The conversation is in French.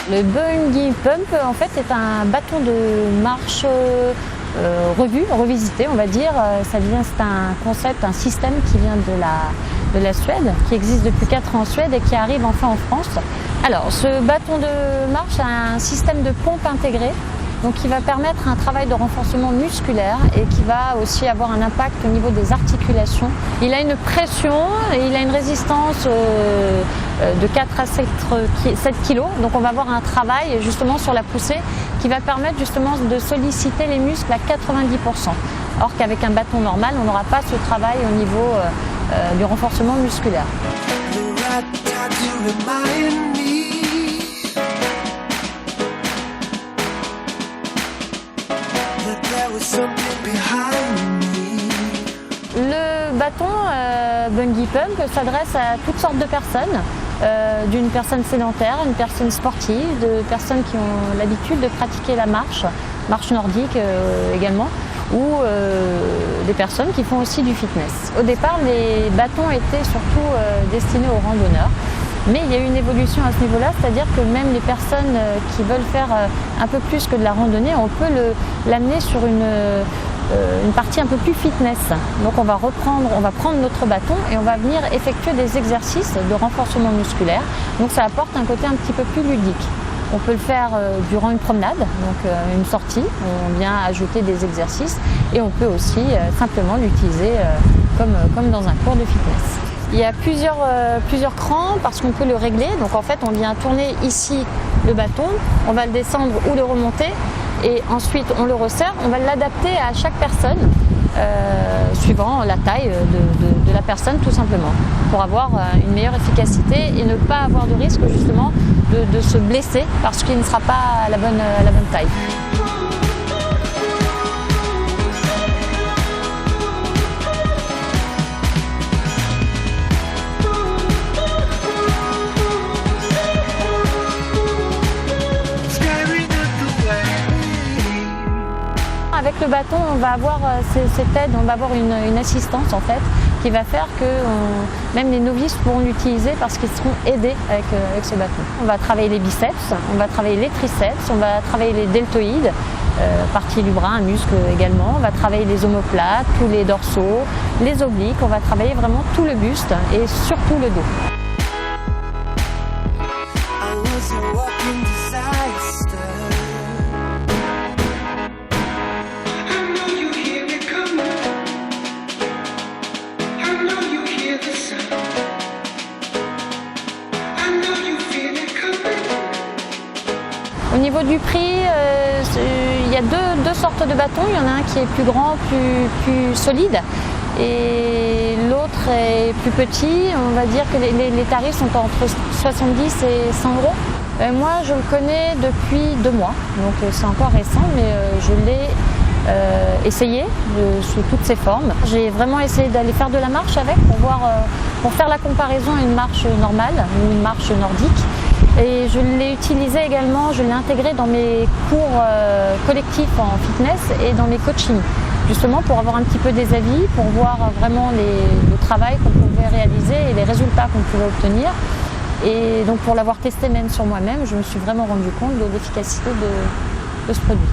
Le Bungee Pump, en fait, est un bâton de marche revisité, on va dire. C'est un concept, un système qui vient de la Suède, qui existe depuis 4 ans en Suède et qui arrive enfin en France. Alors, ce bâton de marche a un système de pompe intégré, donc qui va permettre un travail de renforcement musculaire et qui va aussi avoir un impact au niveau des articulations. Il a une pression et il a une résistance de 4 à 7 kg, donc on va avoir un travail justement sur la poussée qui va permettre justement de solliciter les muscles à 90%. Or qu'avec un bâton normal, on n'aura pas ce travail au niveau du renforcement musculaire. Le bâton Bungee Pump s'adresse à toutes sortes de personnes, d'une personne sédentaire, une personne sportive, de personnes qui ont l'habitude de pratiquer la marche nordique également, ou des personnes qui font aussi du fitness. Au départ, les bâtons étaient surtout destinés aux randonneurs. Mais il y a eu une évolution à ce niveau-là, c'est-à-dire que même les personnes qui veulent faire un peu plus que de la randonnée, on peut l'amener sur une partie un peu plus fitness. Donc on va prendre notre bâton et on va venir effectuer des exercices de renforcement musculaire. Donc ça apporte un côté un petit peu plus ludique. On peut le faire durant une promenade, donc une sortie, où on vient ajouter des exercices, et on peut aussi simplement l'utiliser comme dans un cours de fitness. Il y a plusieurs crans parce qu'on peut le régler. Donc en fait, on vient tourner ici le bâton, on va le descendre ou le remonter et ensuite on le resserre. On va l'adapter à chaque personne suivant la taille de la personne tout simplement pour avoir une meilleure efficacité et ne pas avoir de risque justement de se blesser parce qu'il ne sera pas à la bonne taille. Avec le bâton, on va avoir cette aide, on va avoir une assistance en fait, qui va faire que même les novices pourront l'utiliser parce qu'ils seront aidés avec ce bâton. On va travailler les biceps, on va travailler les triceps, on va travailler les deltoïdes, partie du bras, un muscle également. On va travailler les omoplates, tous les dorsaux, les obliques, on va travailler vraiment tout le buste et surtout le dos. Au niveau du prix, il y a deux sortes de bâtons. Il y en a un qui est plus grand, plus solide, et l'autre est plus petit. On va dire que les tarifs sont entre 70 et 100 euros. Moi, je le connais depuis 2 mois, donc c'est encore récent, mais je l'ai essayé sous toutes ses formes. J'ai vraiment essayé d'aller faire de la marche avec pour faire la comparaison à une marche normale ou une marche nordique. Et je l'ai utilisé également, je l'ai intégré dans mes cours collectifs en fitness et dans mes coachings, justement pour avoir un petit peu des avis, pour voir vraiment le travail qu'on pouvait réaliser et les résultats qu'on pouvait obtenir. Et donc pour l'avoir testé même sur moi-même, je me suis vraiment rendu compte de l'efficacité de ce produit.